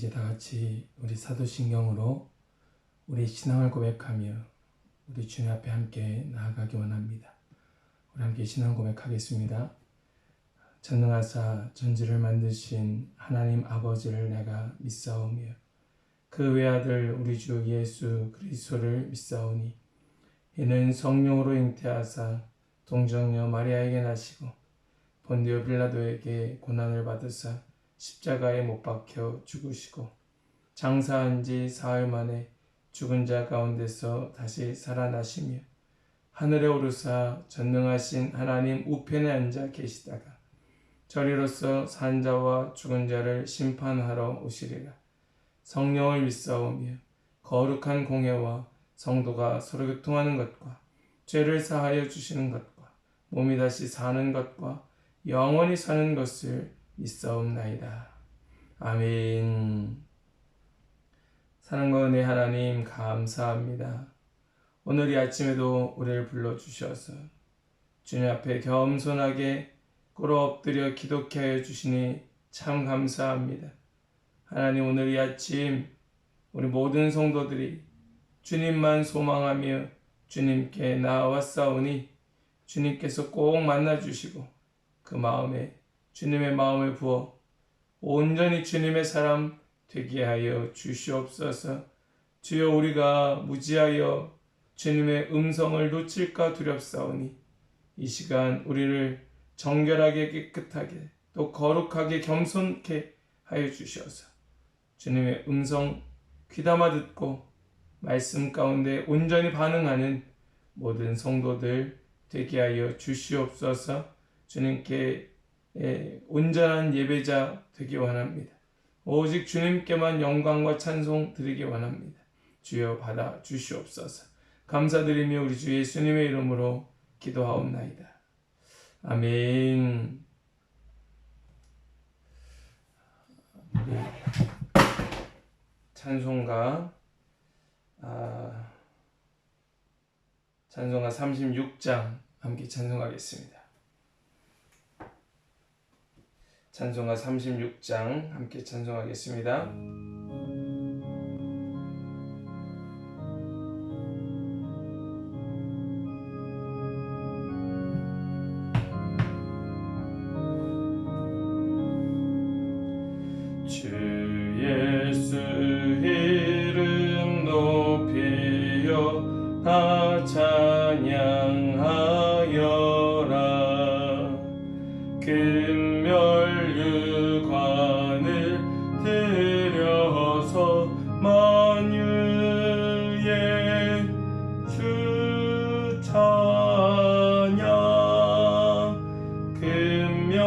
이제 다 같이 우리 사도신경으로 우리 신앙을 고백하며 우리 주님 앞에 함께 나아가기 원합니다. 우리 함께 신앙 고백하겠습니다. 전능하사 전지를 만드신 하나님 아버지를 내가 믿사오며 그 외아들 우리 주 예수 그리스도를 믿사오니 이는 성령으로 잉태하사 동정녀 마리아에게 나시고 본디오 빌라도에게 고난을 받으사 십자가에 못 박혀 죽으시고 장사한 지 사흘 만에 죽은 자 가운데서 다시 살아나시며 하늘에 오르사 전능하신 하나님 우편에 앉아 계시다가 저리로서 산 자와 죽은 자를 심판하러 오시리라. 성령을 믿사오며 거룩한 공회와 성도가 서로 교통하는 것과 죄를 사하여 주시는 것과 몸이 다시 사는 것과 영원히 사는 것을 믿사옵나이다. 아멘. 사랑과 은혜 하나님 감사합니다. 오늘 이 아침에도 우리를 불러주셔서 주님 앞에 겸손하게 꿇어 엎드려 기도케 하여 주시니 참 감사합니다. 하나님, 오늘 이 아침 우리 모든 성도들이 주님만 소망하며 주님께 나아왔사오니 주님께서 꼭 만나주시고 그 마음에 주님의 마음을 부어 온전히 주님의 사람 되게 하여 주시옵소서. 주여, 우리가 무지하여 주님의 음성을 놓칠까 두렵사오니 이 시간 우리를 정결하게 깨끗하게 또 거룩하게 겸손케 하여 주셔서 주님의 음성 귀담아 듣고 말씀 가운데 온전히 반응하는 모든 성도들 되게 하여 주시옵소서. 주님께 온전한 예배자 되기 원합니다. 오직 주님께만 영광과 찬송 드리기 원합니다. 주여 받아 주시옵소서. 감사드리며 우리 주 예수님의 이름으로 기도하옵나이다. 아멘. 찬송가 36장 함께 찬송하겠습니다. 찬송가 36장 함께 찬송하겠습니다. 주 예수 이름 높이여 다 찬양하여라. 금멸유관을 들여서 만유의 주 찬양. 금멸유관을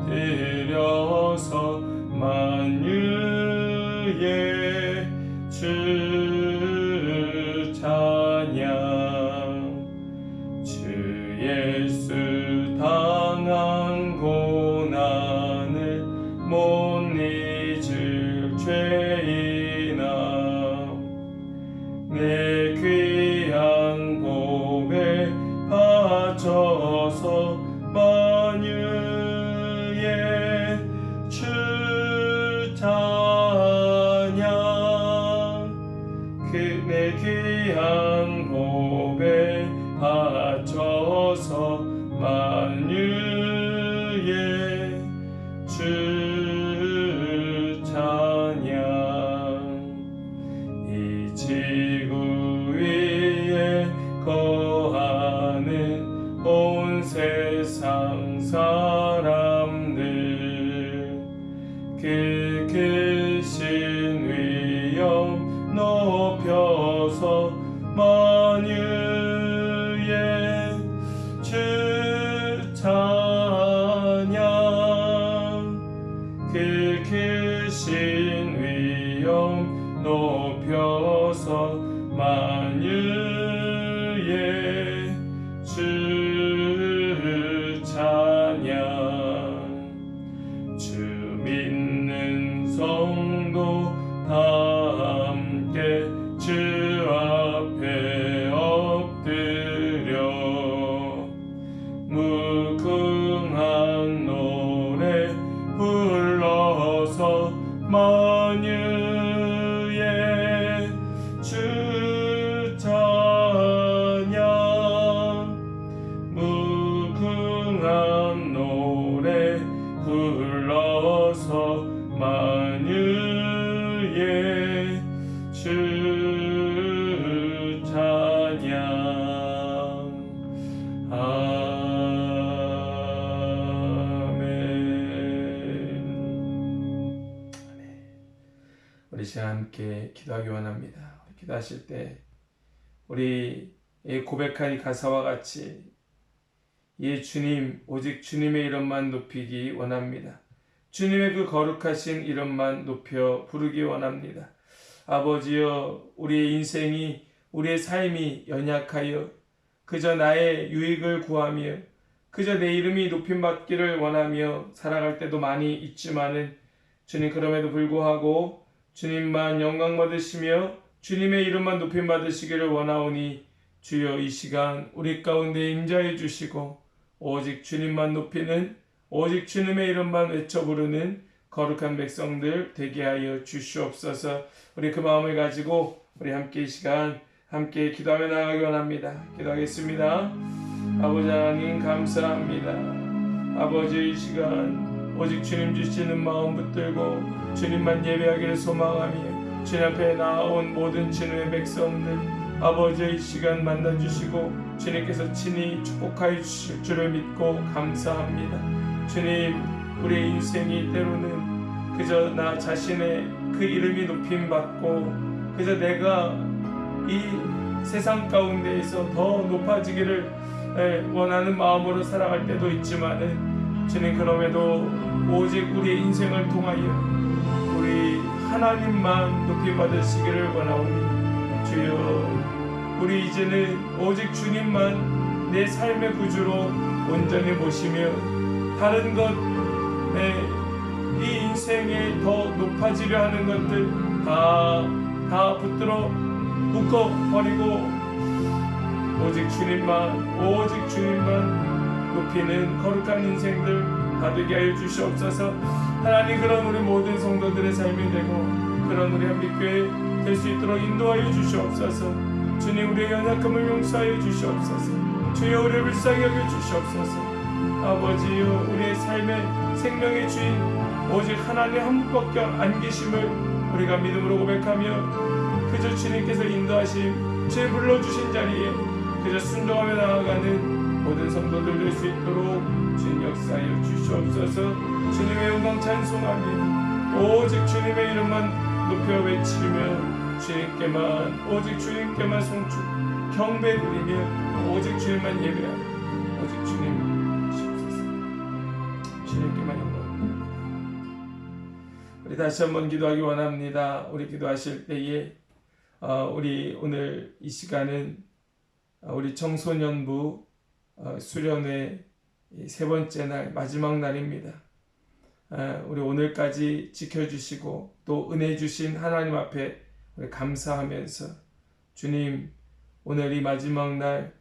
들여서 만유의 주 찬양. 주 예수 당한 고난을 못 잊을 죄인아, 내 귀한 고백 바쳐서 만유의 주 찬양. 내 귀한 고백 바쳐서 만유의 주 찬양. 이 지구 위에 거하는 온 세상 사람들 그 크신 위엄 높여서 만유의 주 찬양. 그 크신 위엄 높여서 만유의 주 찬양. 주 믿는 성도 다 함께 주 앞에 엎드려 무궁한 노래 불러 기도하기 원합니다. 기도하실 때 우리 고백한 이 가사와 같이 예 주님, 오직 주님의 이름만 높이기 원합니다. 주님의 그 거룩하신 이름만 높여 부르기 원합니다. 아버지여, 우리의 인생이, 우리의 삶이 연약하여 그저 나의 유익을 구하며 그저 내 이름이 높임받기를 원하며 살아갈 때도 많이 있지만은 주님, 그럼에도 불구하고 주님만 영광 받으시며 주님의 이름만 높임받으시기를 원하오니 주여, 이 시간 우리 가운데 임재해 주시고 오직 주님만 높이는, 오직 주님의 이름만 외쳐 부르는 거룩한 백성들 되게 하여 주시옵소서. 우리 그 마음을 가지고 우리 함께 이 시간 함께 기도하며 나가기 원합니다. 기도하겠습니다. 아버지 하나님, 감사합니다. 아버지, 이 시간 오직 주님 주시는 마음 붙들고 주님만 예배하기를 소망하며 주님 앞에 나아온 모든 주님의 백성들, 아버지, 이 시간 만나주시고 주님께서 친히 축복하여 주실 줄을 믿고 감사합니다. 주님, 우리의 인생이 때로는 그저 나 자신의 그 이름이 높임받고 그저 내가 이 세상 가운데에서 더 높아지기를 원하는 마음으로 살아갈 때도 있지만은 주님, 그럼에도 오직 우리의 인생을 통하여 우리 하나님만 높임받으시기를 원하오니 주여, 우리 이제는 오직 주님만 내 삶의 구주로 온전히 모시며 다른 것, 이 인생에 더 높아지려 하는 것들 다 붙들어 묶어버리고 오직 주님만 높이는 거룩한 인생들 다 되게 하여 주시옵소서. 하나님, 그런 우리 모든 성도들의 삶이 되고 그런 우리 한빛교회 될 수 있도록 인도하여 주시옵소서. 주님, 우리의 연약함을 용서하여 주시옵소서. 주여, 우리를 불쌍히 여겨 주시옵소서. 아버지여, 우리의 삶의 생명의 주인 오직 하나님 한 분밖에 안 계심을 우리가 믿음으로 고백하며 그저 주님께서 인도하심, 주의 불러주신 자리에 그저 순종하며 나아가는 모든 성도들 될 수 있도록 주님 역사하여 주시옵소서. 주님의 영광 찬송하며 오직 주님의 이름만 높여 외치며 주님께만, 오직 주님께만 송축 경배드리며 오직 주님만 예배하며 오직 주님 주옵소서. 주님께만 영광. 우리 다시 한번 기도하기 원합니다. 우리 기도하실 때에 우리 오늘 이 시간은 우리 청소년부 수련회 세 번째 날, 마지막 날입니다. 우리 오늘까지 지켜주시고 또 은혜 주신 하나님 앞에 우리 감사하면서 주님, 오늘 이 마지막 날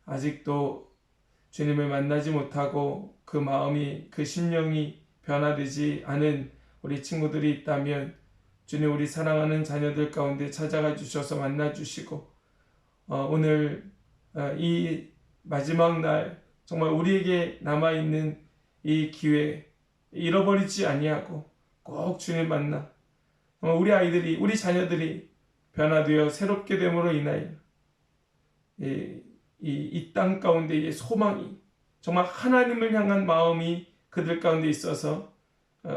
아직도 주님을 만나지 못하고 그 마음이, 그 심령이 변화되지 않은 우리 친구들이 있다면 주님, 우리 사랑하는 자녀들 가운데 찾아가 주셔서 만나 주시고 오늘 이 마지막 날 정말 우리에게 남아있는 이 기회 잃어버리지 아니하고 꼭 주님 만나 우리 아이들이, 우리 자녀들이 변화되어 새롭게 됨으로 인하여 이 땅 가운데의 소망이, 정말 하나님을 향한 마음이 그들 가운데 있어서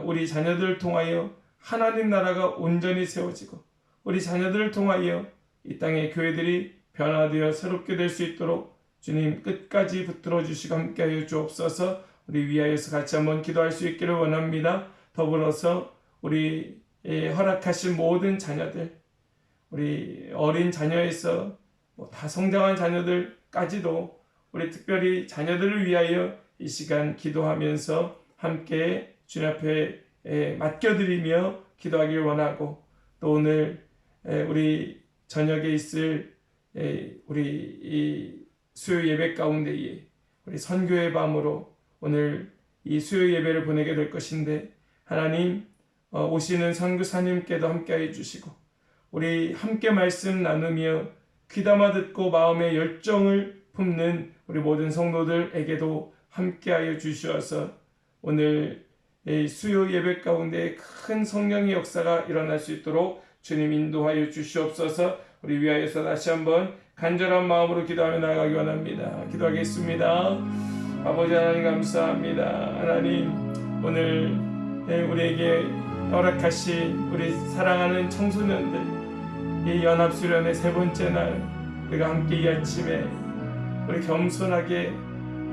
우리 자녀들을 통하여 하나님 나라가 온전히 세워지고 우리 자녀들을 통하여 이 땅의 교회들이 변화되어 새롭게 될 수 있도록 주님 끝까지 붙들어 주시고 함께하여 주옵소서. 우리 위하여서 같이 한번 기도할 수 있기를 원합니다. 더불어서 우리 허락하신 모든 자녀들, 우리 어린 자녀에서 다 성장한 자녀들까지도 우리 특별히 자녀들을 위하여 이 시간 기도하면서 함께 주님 앞에 맡겨드리며 기도하길 원하고, 또 오늘 우리 저녁에 있을 우리 이 수요 예배 가운데에 우리 선교의 밤으로 오늘 이 수요 예배를 보내게 될 것인데, 하나님 오시는 선교사님께도 함께해 주시고 우리 함께 말씀 나누며 귀담아 듣고 마음의 열정을 품는 우리 모든 성도들에게도 함께하여 주시어서 오늘 이 수요 예배 가운데 큰 성령의 역사가 일어날 수 있도록 주님 인도하여 주시옵소서. 우리 위하여서 다시 한번 간절한 마음으로 기도하며 나아가기 원합니다. 기도하겠습니다. 아버지 하나님, 감사합니다. 하나님, 오늘 우리에게 허락하신 우리 사랑하는 청소년들, 이 연합수련의 세 번째 날 우리가 함께 이 아침에 우리 겸손하게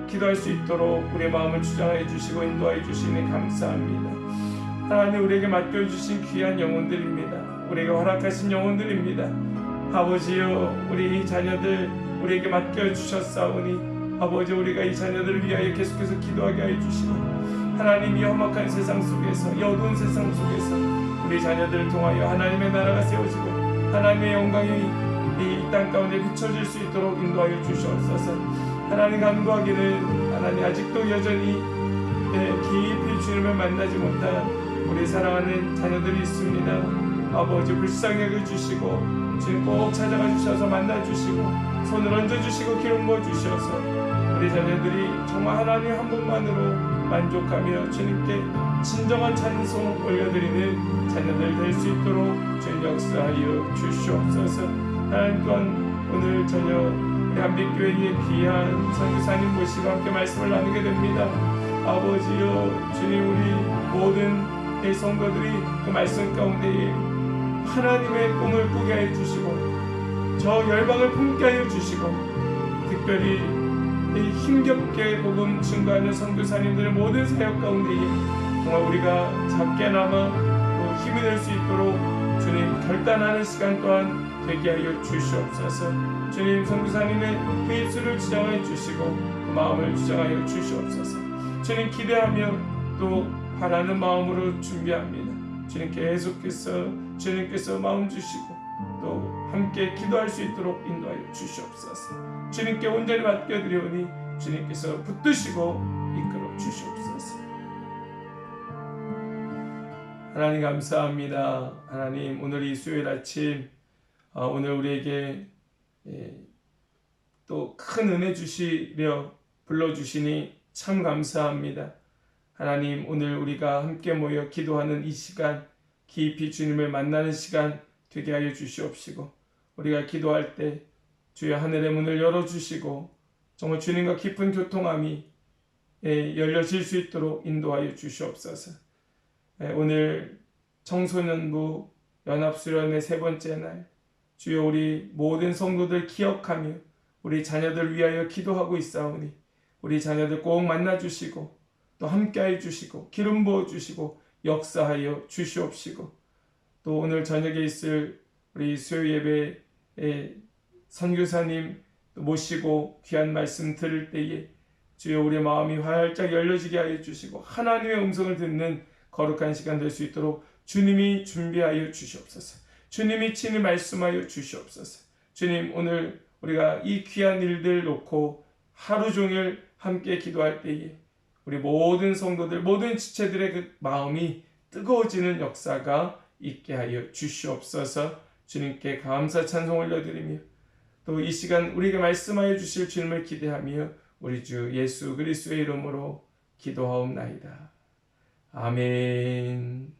기도할 수 있도록 우리의 마음을 주장해 주시고 인도하여 주시니 감사합니다. 하나님, 우리에게 맡겨주신 귀한 영혼들입니다. 우리에게 허락하신 영혼들입니다. 아버지여, 우리 이 자녀들 우리에게 맡겨주셨사오니 아버지, 우리가 이 자녀들을 위하여 계속해서 기도하게 하여 주시고 하나님, 이 험악한 세상 속에서, 이 어두운 세상 속에서 우리 자녀들을 통하여 하나님의 나라가 세워지고 하나님의 영광이 이 땅 가운데 비춰질 수 있도록 인도하여 주시옵소서. 하나님, 간구하기를 하나님, 아직도 여전히 깊이 주님을 만나지 못한 우리 사랑하는 자녀들이 있습니다. 아버지, 불쌍히 여겨주시고 주님 꼭 찾아가 주셔서 만나주시고 손을 얹어주시고 기름 부어주셔서 우리 자녀들이 정말 하나님 한 분만으로 만족하며 주님께 진정한 찬송 올려드리는 자녀들 될 수 있도록 주님 역사하여 주시옵소서. 하나님, 또한 오늘 저녁 우리 한빛교회의 귀한 선교사님 모시고 함께 말씀을 나누게 됩니다. 아버지여, 주님, 우리 모든 이 성도들이 그 말씀 가운데 하나님의 꿈을 꾸게 하여 주시고 저 열방을 품게 하여 주시고 특별히 이 힘겹게 복음 증거하는 선교사님들의 모든 사역 가운데 정말 우리가 작게나마 힘이 될 수 있도록 주님 결단하는 시간 또한 되게 하여 주시옵소서. 주님, 선교사님의 그 입술을 주장하여 주시고 그 마음을 주장하여 주시옵소서. 주님, 기대하며 또 바라는 마음으로 준비합니다. 주님, 주님께서 마음 주시고 또 함께 기도할 수 있도록 인도하여 주시옵소서. 주님께 온전히 맡겨드리오니 주님께서 붙드시고 이끌어 주시옵소서. 하나님, 감사합니다. 하나님, 오늘 이 수요일 아침 오늘 우리에게 또 큰 은혜 주시려 불러주시니 참 감사합니다. 하나님, 오늘 우리가 함께 모여 기도하는 이 시간, 깊이 주님을 만나는 시간 되게 하여 주시옵시고 우리가 기도할 때 주의 하늘의 문을 열어주시고 정말 주님과 깊은 교통함이 열려질 수 있도록 인도하여 주시옵소서. 오늘 청소년부 연합수련의 세 번째 날, 주여, 우리 모든 성도들 기억하며 우리 자녀들 위하여 기도하고 있사오니 우리 자녀들 꼭 만나주시고 또 함께해 주시고 기름 부어주시고 역사하여 주시옵시고 또 오늘 저녁에 있을 우리 수요 예배에 선교사님 모시고 귀한 말씀 들을 때에 주여, 우리 마음이 활짝 열려지게 하여 주시고 하나님의 음성을 듣는 거룩한 시간 될 수 있도록 주님이 준비하여 주시옵소서. 주님이 친히 말씀하여 주시옵소서. 주님, 오늘 우리가 이 귀한 일들 놓고 하루 종일 함께 기도할 때에 우리 모든 성도들, 모든 지체들의 그 마음이 뜨거워지는 역사가 있게 하여 주시옵소서. 주님께 감사 찬송 올려드리며 또 이 시간 우리에게 말씀하여 주실 주님을 기대하며 우리 주 예수 그리스도의 이름으로 기도하옵나이다. 아멘.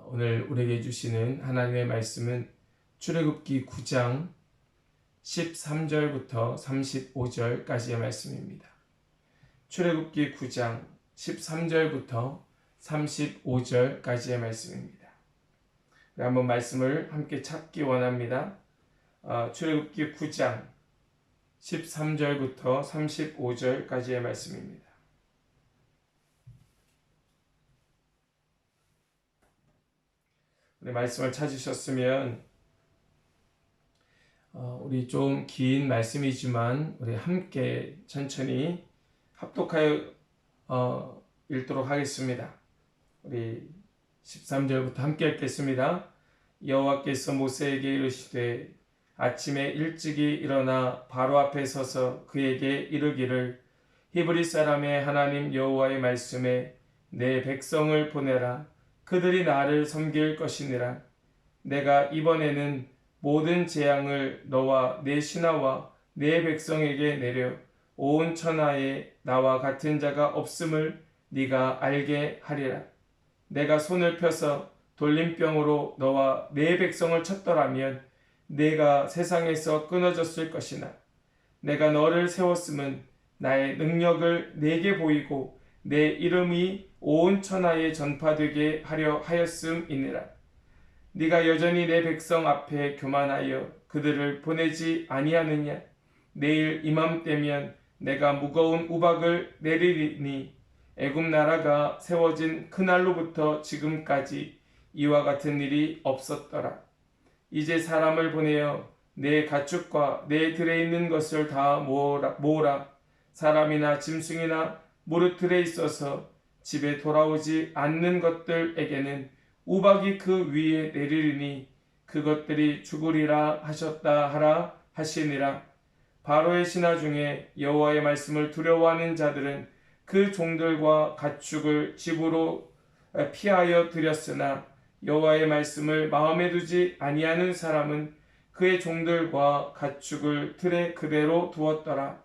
오늘 우리에게 주시는 하나님의 말씀은 출애굽기 9장 13절부터 35절까지의 말씀입니다. 출애굽기 9장 13절부터 35절까지의 말씀입니다. 한번 말씀을 함께 찾기 원합니다. 출애굽기 9장 13절부터 35절까지의 말씀입니다. 우리 말씀을 찾으셨으면 우리 좀 긴 말씀이지만 우리 함께 천천히 합독하여 읽도록 하겠습니다. 우리 13절부터 함께 읽겠습니다. 여호와께서 모세에게 이르시되 아침에 일찍이 일어나 바로 앞에 서서 그에게 이르기를 히브리 사람의 하나님 여호와의 말씀에 내 백성을 보내라. 그들이 나를 섬길 것이니라. 내가 이번에는 모든 재앙을 너와 내 신하와 내 백성에게 내려 온 천하에 나와 같은 자가 없음을 네가 알게 하리라. 내가 손을 펴서 돌림병으로 너와 내 백성을 쳤더라면 내가 세상에서 끊어졌을 것이나 내가 너를 세웠음은 나의 능력을 네게 보이고 내 이름이 온 천하에 전파되게 하려 하였음이니라. 네가 여전히 내 백성 앞에 교만하여 그들을 보내지 아니하느냐. 내일 이맘때면 내가 무거운 우박을 내리리니 애굽 나라가 세워진 그날로부터 지금까지 이와 같은 일이 없었더라. 이제 사람을 보내어 내 가축과 내 들에 있는 것을 다 모으라. 사람이나 짐승이나 무릇 들에 있어서 집에 돌아오지 않는 것들에게는 우박이 그 위에 내리리니 그것들이 죽으리라 하셨다 하라 하시니라. 바로의 신하 중에 여호와의 말씀을 두려워하는 자들은 그 종들과 가축을 집으로 피하여 들였으나 여호와의 말씀을 마음에 두지 아니하는 사람은 그의 종들과 가축을 들에 그대로 두었더라.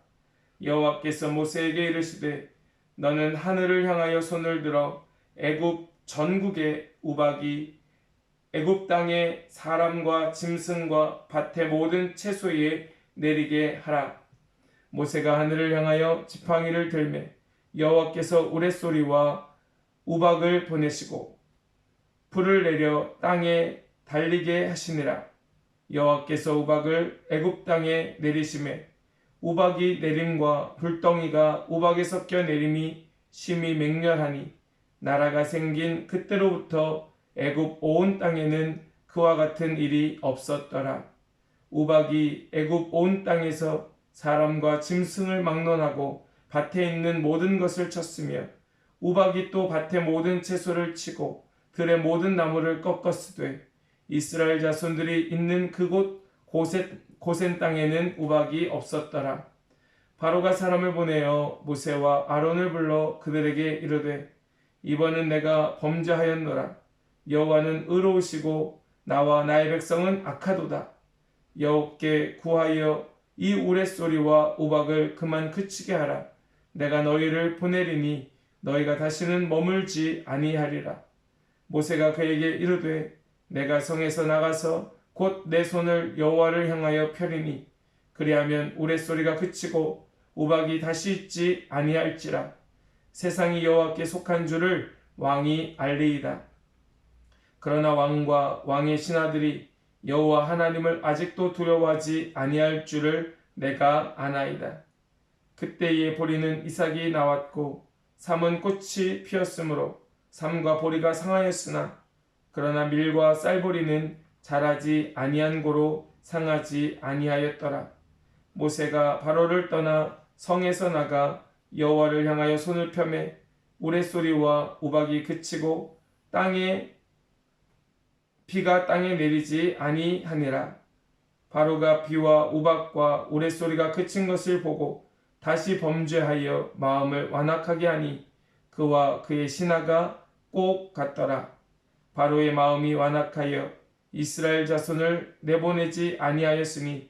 여호와께서 모세에게 이르시되 너는 하늘을 향하여 손을 들어 애굽 전국의 우박이 애굽 땅의 사람과 짐승과 밭의 모든 채소에 내리게 하라. 모세가 하늘을 향하여 지팡이를 들매 여호와께서 우레소리와 우박을 보내시고 불을 내려 땅에 달리게 하시니라. 여호와께서 우박을 애굽 땅에 내리심에 우박이 내림과 불덩이가 우박에 섞여 내림이 심히 맹렬하니 나라가 생긴 그때로부터 애굽 온 땅에는 그와 같은 일이 없었더라. 우박이 애굽 온 땅에서 사람과 짐승을 막론하고 밭에 있는 모든 것을 쳤으며 우박이 또 밭의 모든 채소를 치고 들의 모든 나무를 꺾었으되 이스라엘 자손들이 있는 그곳 고센 땅에는 우박이 없었더라. 바로가 사람을 보내어 모세와 아론을 불러 그들에게 이르되 이번은 내가 범죄하였노라. 여호와는 의로우시고 나와 나의 백성은 악하도다. 여호와께 구하여 이 우레소리와 우박을 그만 그치게 하라. 내가 너희를 보내리니 너희가 다시는 머물지 아니하리라. 모세가 그에게 이르되 내가 성에서 나가서 곧 내 손을 여호와를 향하여 펴리니 그리하면 우레소리가 그치고 우박이 다시 있지 아니할지라. 세상이 여호와께 속한 줄을 왕이 알리이다. 그러나 왕과 왕의 신하들이 여호와 하나님을 아직도 두려워하지 아니할 줄을 내가 아나이다. 그때에 보리는 이삭이 나왔고 삼은 꽃이 피었으므로 삼과 보리가 상하였으나 그러나 밀과 쌀보리는 자라지 아니한 고로 상하지 아니하였더라. 모세가 바로를 떠나 성에서 나가 여호와를 향하여 손을 펴매 우레소리와 우박이 그치고 비가 땅에 내리지 아니하니라. 바로가 비와 우박과 우레소리가 그친 것을 보고 다시 범죄하여 마음을 완악하게 하니 그와 그의 신하가 꼭 같더라. 바로의 마음이 완악하여 이스라엘 자손을 내보내지 아니하였으니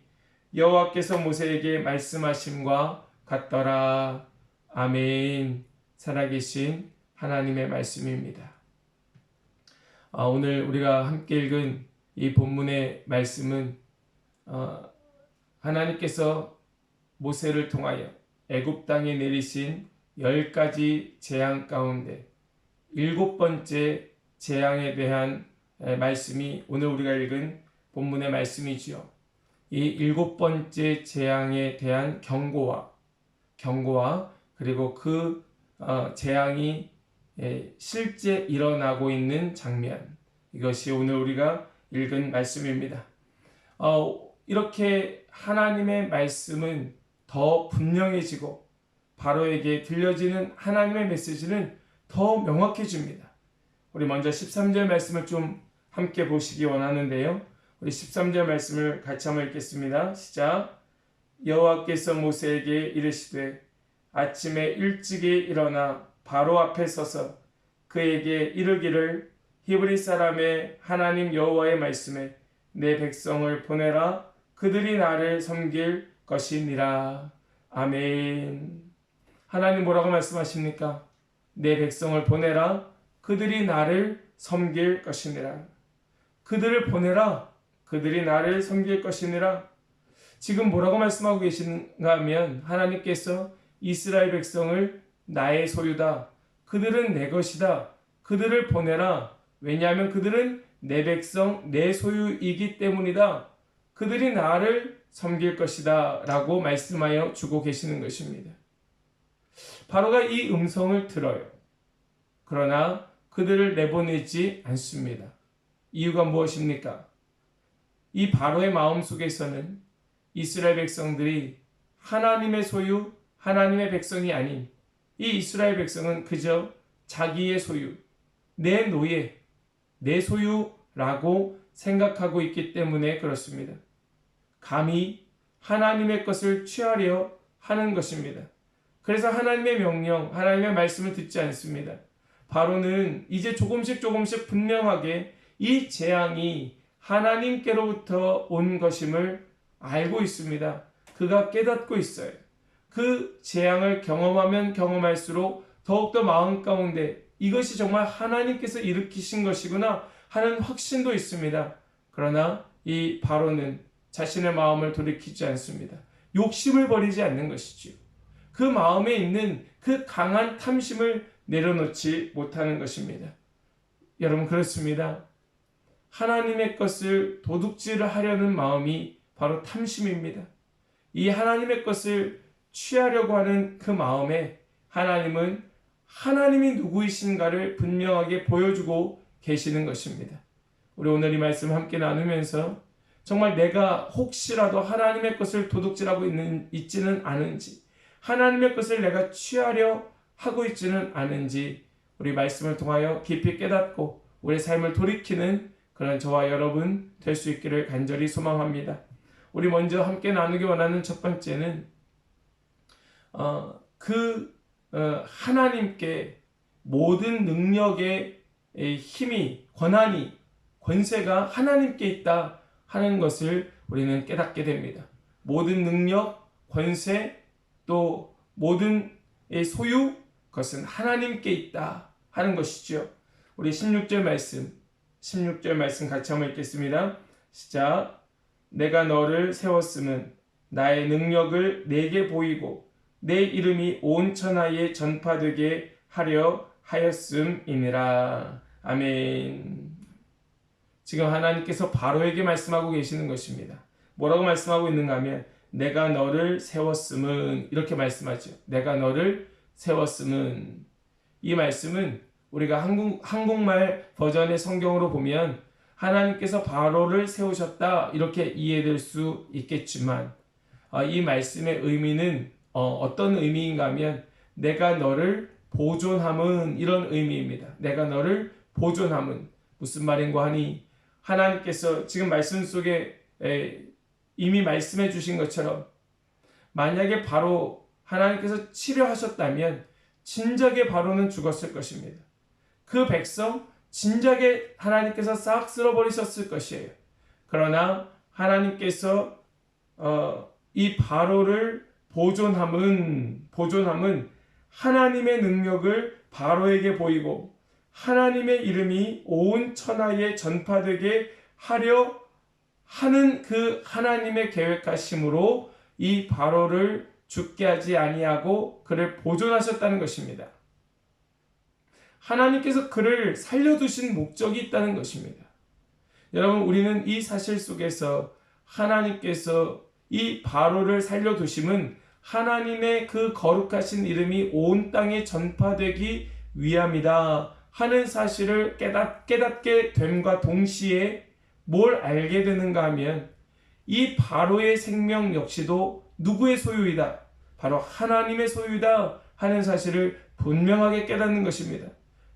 여호와께서 모세에게 말씀하심과 같더라. 아멘. 살아계신 하나님의 말씀입니다. 오늘 우리가 함께 읽은 이 본문의 말씀은 하나님께서 모세를 통하여 애굽 땅에 내리신 10가지 재앙 가운데 7번째 재앙에 대한 말씀이 오늘 우리가 읽은 본문의 말씀이지요. 이 7번째 재앙에 대한 경고와 그리고 그 재앙이 실제 일어나고 있는 장면, 이것이 오늘 우리가 읽은 말씀입니다. 이렇게 하나님의 말씀은 더 분명해지고 바로에게 들려지는 하나님의 메시지는 더 명확해집니다. 우리 먼저 13절 말씀을 좀 함께 보시기 원하는데요. 우리 13절 말씀을 같이 한번 읽겠습니다. 시작. 여호와께서 모세에게 이르시되 아침에 일찍이 일어나 바로 앞에 서서 그에게 이르기를 히브리 사람의 하나님 여호와의 말씀에 내 백성을 보내라. 그들이 나를 섬길 것이니라. 아멘. 하나님 뭐라고 말씀하십니까? 내 백성을 보내라. 그들이 나를 섬길 것이니라. 그들을 보내라. 그들이 나를 섬길 것이니라. 지금 뭐라고 말씀하고 계신가 하면 하나님께서 이스라엘 백성을 나의 소유다, 그들은 내 것이다. 그들을 보내라. 왜냐하면 그들은 내 백성, 내 소유이기 때문이다. 그들이 나를 섬길 것이다. 라고 말씀하여 주고 계시는 것입니다. 바로가 이 음성을 들어요. 그러나 그들을 내보내지 않습니다. 이유가 무엇입니까? 이 바로의 마음속에서는 이스라엘 백성들이 하나님의 소유, 하나님의 백성이 아닌 이 이스라엘 백성은 그저 자기의 소유, 내 노예, 내 소유라고 생각하고 있기 때문에 그렇습니다. 감히 하나님의 것을 취하려 하는 것입니다. 그래서 하나님의 명령, 하나님의 말씀을 듣지 않습니다. 바로는 이제 조금씩 분명하게 이 재앙이 하나님께로부터 온 것임을 알고 있습니다. 그가 깨닫고 있어요. 그 재앙을 경험하면 경험할수록 더욱더 마음 가운데 이것이 정말 하나님께서 일으키신 것이구나 하는 확신도 있습니다. 그러나 이 바로는 자신의 마음을 돌이키지 않습니다. 욕심을 버리지 않는 것이지요. 그 마음에 있는 그 강한 탐심을 내려놓지 못하는 것입니다. 여러분, 그렇습니다. 하나님의 것을 도둑질을 하려는 마음이 바로 탐심입니다. 이 하나님의 것을 취하려고 하는 그 마음에 하나님은 하나님이 누구이신가를 분명하게 보여주고 계시는 것입니다. 우리 오늘 이 말씀 함께 나누면서 정말 내가 혹시라도 하나님의 것을 도둑질하고 있지는 않은지, 하나님의 것을 내가 취하려 하고 있지는 않은지 우리 말씀을 통하여 깊이 깨닫고 우리의 삶을 돌이키는 그런 저와 여러분 될 수 있기를 간절히 소망합니다. 우리 먼저 함께 나누기 원하는 첫 번째는 하나님께 모든 능력의 힘이, 권한이, 권세가 하나님께 있다 하는 것을 우리는 깨닫게 됩니다. 모든 능력, 권세, 또 모든 소유, 그것은 하나님께 있다 하는 것이죠. 우리 16절 말씀 같이 한번 읽겠습니다. 시작. 내가 너를 세웠음은 나의 능력을 내게 보이고 내 이름이 온 천하에 전파되게 하려 하였음이니라. 아멘. 지금 하나님께서 바로에게 말씀하고 계시는 것입니다. 뭐라고 말씀하고 있는가 하면 내가 너를 세웠음은, 이렇게 말씀하죠. 내가 너를 세웠음은. 이 말씀은 우리가 한국말 버전의 성경으로 보면 하나님께서 바로를 세우셨다 이렇게 이해될 수 있겠지만 이 말씀의 의미는 어떤 의미인가 하면 내가 너를 보존함은, 이런 의미입니다. 내가 너를 보존함은 무슨 말인가 하니 하나님께서 지금 말씀 속에 이미 말씀해 주신 것처럼 만약에 바로 하나님께서 치료하셨다면 진작에 바로는 죽었을 것입니다. 그 백성 진작에 하나님께서 싹 쓸어버리셨을 것이에요. 그러나 하나님께서 이 바로를 보존함은 하나님의 능력을 바로에게 보이고 하나님의 이름이 온 천하에 전파되게 하려 하는 그 하나님의 계획하심으로 이 바로를 죽게 하지 아니하고 그를 보존하셨다는 것입니다. 하나님께서 그를 살려두신 목적이 있다는 것입니다. 여러분, 우리는 이 사실 속에서 하나님께서 이 바로를 살려두심은 하나님의 그 거룩하신 이름이 온 땅에 전파되기 위함이다 하는 사실을 깨닫게 됨과 동시에 뭘 알게 되는가 하면 이 바로의 생명 역시도 누구의 소유이다? 바로 하나님의 소유이다 하는 사실을 분명하게 깨닫는 것입니다.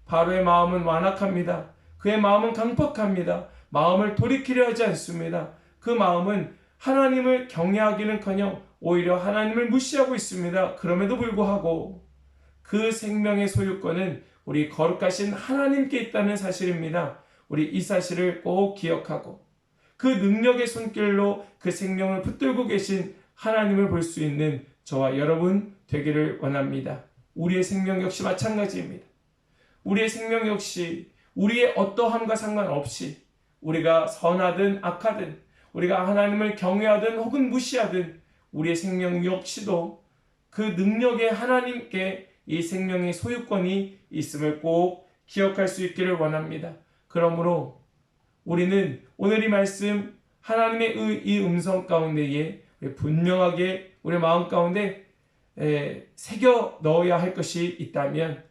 바로의 마음은 완악합니다. 그의 마음은 강팍합니다. 마음을 돌이키려 하지 않습니다. 그 마음은 하나님을 경외하기는커녕 오히려 하나님을 무시하고 있습니다. 그럼에도 불구하고 그 생명의 소유권은 우리 거룩하신 하나님께 있다는 사실입니다. 우리 이 사실을 꼭 기억하고 그 능력의 손길로 그 생명을 붙들고 계신 하나님을 볼 수 있는 저와 여러분 되기를 원합니다. 우리의 생명 역시 마찬가지입니다. 우리의 생명 역시 우리의 어떠함과 상관없이 우리가 선하든 악하든 우리가 하나님을 경외하든 혹은 무시하든 우리의 생명 역시도 그 능력의 하나님께 이 생명의 소유권이 있음을 꼭 기억할 수 있기를 원합니다. 그러므로 우리는 오늘 이 말씀 하나님의 이 음성 가운데에 분명하게 우리 마음 가운데 새겨 넣어야 할 것이 있다면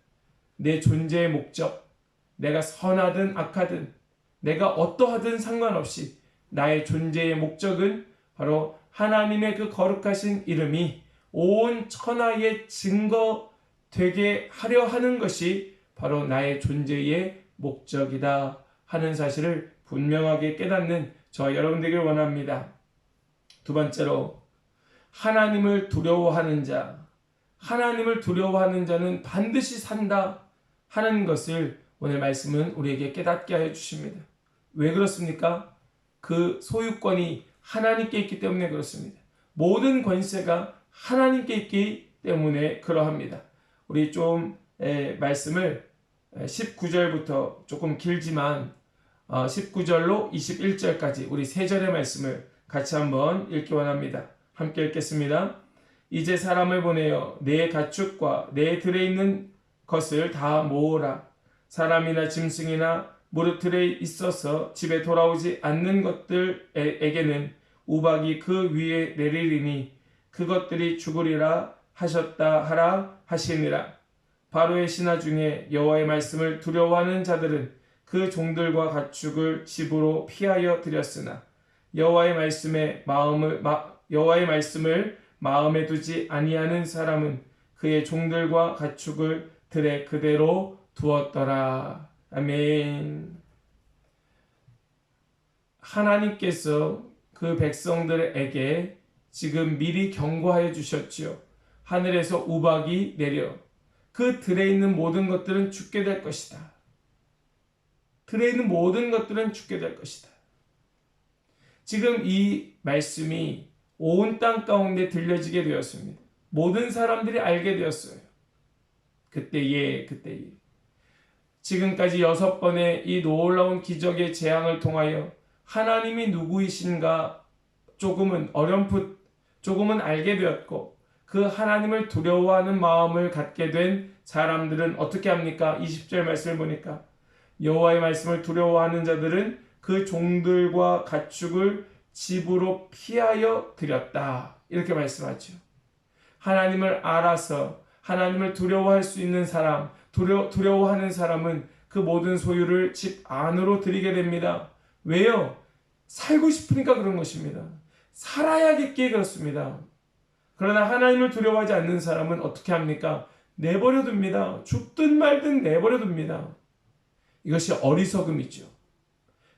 내 존재의 목적, 내가 선하든 악하든 내가 어떠하든 상관없이 나의 존재의 목적은 바로 하나님의 그 거룩하신 이름이 온 천하에 증거되게 하려 하는 것이 바로 나의 존재의 목적이다 하는 사실을 분명하게 깨닫는 저 여러분 되길 원합니다. 두 번째로 하나님을 두려워하는 자, 하나님을 두려워하는 자는 반드시 산다 하는 것을 오늘 말씀은 우리에게 깨닫게 하여 주십니다. 왜 그렇습니까? 그 소유권이 하나님께 있기 때문에 그렇습니다. 모든 권세가 하나님께 있기 때문에 그러합니다. 우리 좀 말씀을 19절부터 조금 길지만 19절로 21절까지 우리 세 절의 말씀을 같이 한번 읽기 원합니다. 함께 읽겠습니다. 이제 사람을 보내어 내 가축과 내 들에 있는 것을 다 모으라. 사람이나 짐승이나 무릇 들에 있어서 집에 돌아오지 않는 것들에게는 우박이 그 위에 내리리니 그것들이 죽으리라 하셨다 하라 하시니라. 바로의 신하 중에 여호와의 말씀을 두려워하는 자들은 그 종들과 가축을 집으로 피하여 들였으나 여호와의 말씀을 마음에 두지 아니하는 사람은 그의 종들과 가축을 들에 그대로 두었더라. 아멘. 하나님께서 그 백성들에게 지금 미리 경고하여 주셨지요. 하늘에서 우박이 내려 그 들에 있는 모든 것들은 죽게 될 것이다. 들에 있는 모든 것들은 죽게 될 것이다. 지금 이 말씀이 온 땅 가운데 들려지게 되었습니다. 모든 사람들이 알게 되었어요. 그때에 지금까지 6번의 이 놀라운 기적의 재앙을 통하여 하나님이 누구이신가 조금은 조금은 알게 되었고 그 하나님을 두려워하는 마음을 갖게 된 사람들은 어떻게 합니까? 20절 말씀을 보니까 여호와의 말씀을 두려워하는 자들은 그 종들과 가축을 집으로 피하여 들였다. 이렇게 말씀하죠. 하나님을 알아서 하나님을 두려워할 수 있는 사람, 두려워하는 사람은 그 모든 소유를 집 안으로 들이게 됩니다. 왜요? 살고 싶으니까 그런 것입니다. 살아야겠기에 그렇습니다. 그러나 하나님을 두려워하지 않는 사람은 어떻게 합니까? 내버려둡니다. 죽든 말든 내버려둡니다. 이것이 어리석음이죠.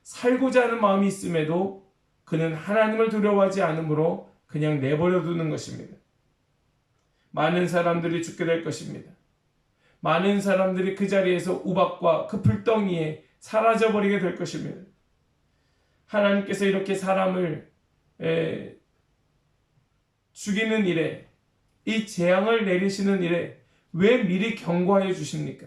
살고자 하는 마음이 있음에도 그는 하나님을 두려워하지 않으므로 그냥 내버려두는 것입니다. 많은 사람들이 죽게 될 것입니다. 많은 사람들이 그 자리에서 우박과 그 불덩이에 사라져버리게 될 것입니다. 하나님께서 이렇게 사람을 죽이는 일에, 이 재앙을 내리시는 일에 왜 미리 경고하여 주십니까?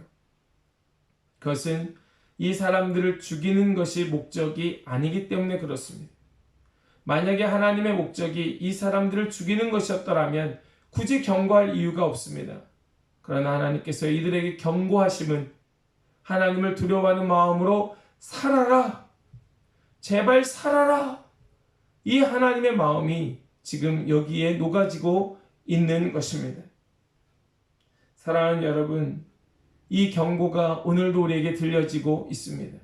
그것은 이 사람들을 죽이는 것이 목적이 아니기 때문에 그렇습니다. 만약에 하나님의 목적이 이 사람들을 죽이는 것이었더라면 굳이 경고할 이유가 없습니다. 그러나 하나님께서 이들에게 경고하심은 하나님을 두려워하는 마음으로 살아라! 제발 살아라! 이 하나님의 마음이 지금 여기에 녹아지고 있는 것입니다. 사랑하는 여러분, 이 경고가 오늘도 우리에게 들려지고 있습니다.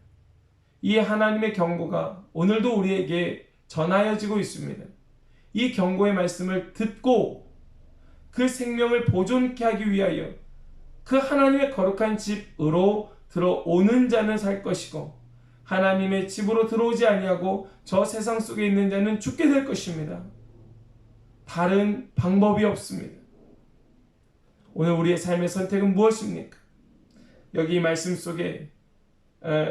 이 하나님의 경고가 오늘도 우리에게 전하여지고 있습니다. 이 경고의 말씀을 듣고 그 생명을 보존케 하기 위하여 그 하나님의 거룩한 집으로 들어오는 자는 살 것이고 하나님의 집으로 들어오지 아니하고 저 세상 속에 있는 자는 죽게 될 것입니다. 다른 방법이 없습니다. 오늘 우리의 삶의 선택은 무엇입니까? 여기 이 말씀 속에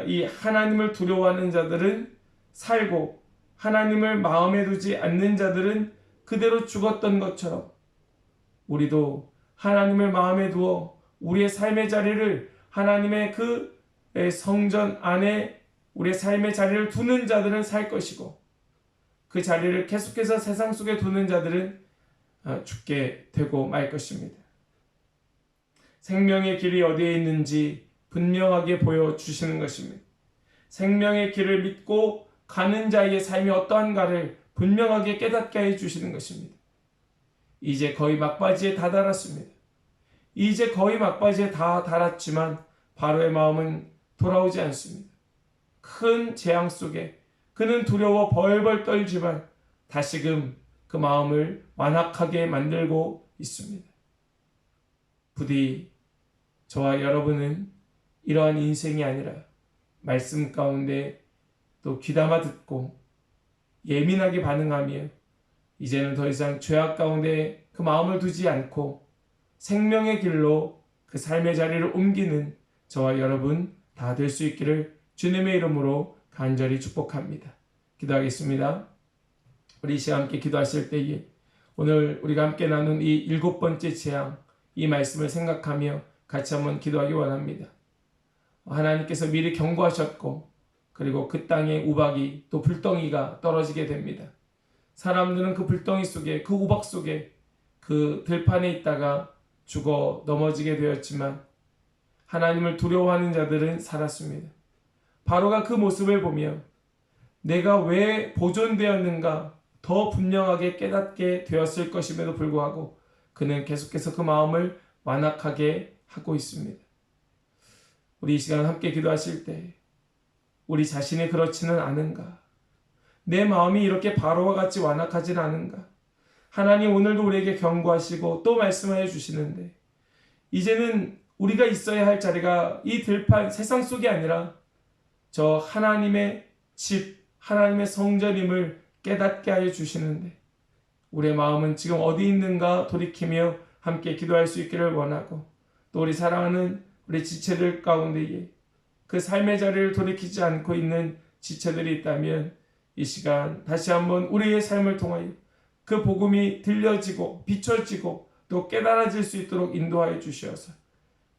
이 하나님을 두려워하는 자들은 살고 하나님을 마음에 두지 않는 자들은 그대로 죽었던 것처럼 우리도 하나님을 마음에 두어 우리의 삶의 자리를 하나님의 그 성전 안에 우리의 삶의 자리를 두는 자들은 살 것이고 그 자리를 계속해서 세상 속에 두는 자들은 죽게 되고 말 것입니다. 생명의 길이 어디에 있는지 분명하게 보여주시는 것입니다. 생명의 길을 믿고 가는 자의 삶이 어떠한가를 분명하게 깨닫게 해주시는 것입니다. 이제 거의 막바지에 다다랐습니다. 이제 거의 막바지에 다 달았지만 바로의 마음은 돌아오지 않습니다. 큰 재앙 속에 그는 두려워 벌벌 떨지만 다시금 그 마음을 완악하게 만들고 있습니다. 부디 저와 여러분은 이러한 인생이 아니라 말씀 가운데 또 귀담아 듣고 예민하게 반응하며 이제는 더 이상 죄악 가운데 그 마음을 두지 않고 생명의 길로 그 삶의 자리를 옮기는 저와 여러분 다 될 수 있기를 주님의 이름으로 간절히 축복합니다. 기도하겠습니다. 우리 이 시간 함께 기도하실 때에 오늘 우리가 함께 나눈 이 7번째 재앙, 이 말씀을 생각하며 같이 한번 기도하기 원합니다. 하나님께서 미리 경고하셨고 그리고 그 땅에 우박이 또 불덩이가 떨어지게 됩니다. 사람들은 그 불덩이 속에 그 우박 속에 그 들판에 있다가 죽어 넘어지게 되었지만 하나님을 두려워하는 자들은 살았습니다. 바로가 그 모습을 보며 내가 왜 보존되었는가 더 분명하게 깨닫게 되었을 것임에도 불구하고 그는 계속해서 그 마음을 완악하게 하고 있습니다. 우리 이 시간 함께 기도하실 때 우리 자신이 그렇지는 않은가? 내 마음이 이렇게 바로와 같이 완악하진 않은가? 하나님 오늘도 우리에게 경고하시고 또 말씀하여 주시는데 이제는 우리가 있어야 할 자리가 이 들판 세상 속이 아니라 저 하나님의 집, 하나님의 성전임을 깨닫게 하여 주시는데 우리의 마음은 지금 어디 있는가 돌이키며 함께 기도할 수 있기를 원하고 또 우리 사랑하는 우리 지체들 가운데에 그 삶의 자리를 돌이키지 않고 있는 지체들이 있다면 이 시간 다시 한번 우리의 삶을 통하여 그 복음이 들려지고 비춰지고 또 깨달아질 수 있도록 인도하여 주시어서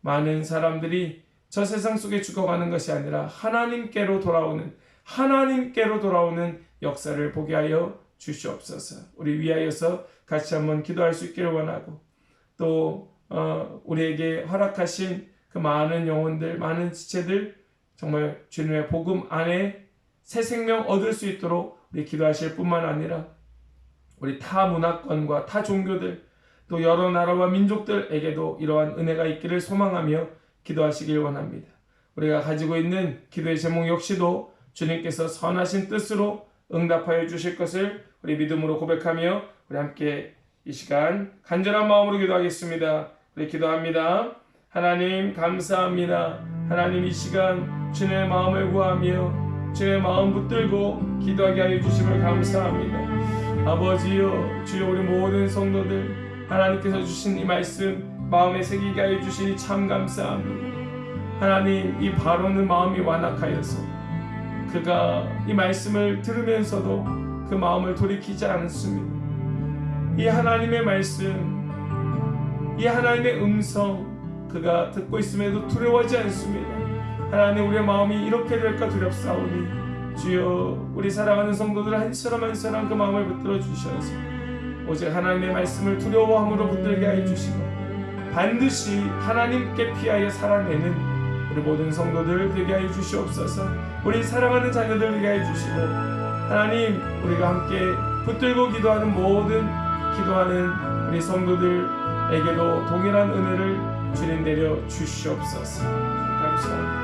많은 사람들이 저 세상 속에 죽어가는 것이 아니라 하나님께로 돌아오는 역사를 보게 하여 주시옵소서. 우리 위하여서 같이 한번 기도할 수 있기를 원하고 또 우리에게 허락하신 그 많은 영혼들, 많은 지체들 정말 주님의 복음 안에 새 생명 얻을 수 있도록 우리 기도하실 뿐만 아니라 우리 타 문화권과 타 종교들 또 여러 나라와 민족들에게도 이러한 은혜가 있기를 소망하며 기도하시길 원합니다. 우리가 가지고 있는 기도의 제목 역시도 주님께서 선하신 뜻으로 응답하여 주실 것을 우리 믿음으로 고백하며 우리 함께 이 시간 간절한 마음으로 기도하겠습니다. 우리 기도합니다. 하나님 감사합니다. 하나님 이 시간 주님의 마음을 구하며 주님의 마음 붙들고 기도하게 하여 주심을 감사합니다. 아버지여 주여 우리 모든 성도들 하나님께서 주신 이 말씀 마음에 새기게 하여 주시니 참 감사합니다. 하나님 이 바로는 마음이 완악하여서 그가 이 말씀을 들으면서도 그 마음을 돌이키지 않습니다. 이 하나님의 말씀, 이 하나님의 음성 그가 듣고 있음에도 두려워하지 않습니다. 하나님 우리의 마음이 이렇게 될까 두렵사오니 주여 우리 사랑하는 성도들 한 사람 한 사람 그 마음을 붙들어 주셔서 오직 하나님의 말씀을 두려워함으로 붙들게 하여 주시고 반드시 하나님께 피하여 살아내는 우리 모든 성도들 되게 하여 주시옵소서. 우리 사랑하는 자녀들 되게 하여 주시고 하나님 우리가 함께 붙들고 기도하는 모든 기도하는 우리 성도들에게도 동일한 은혜를 주님 내려 주시옵소서. 감사합니다.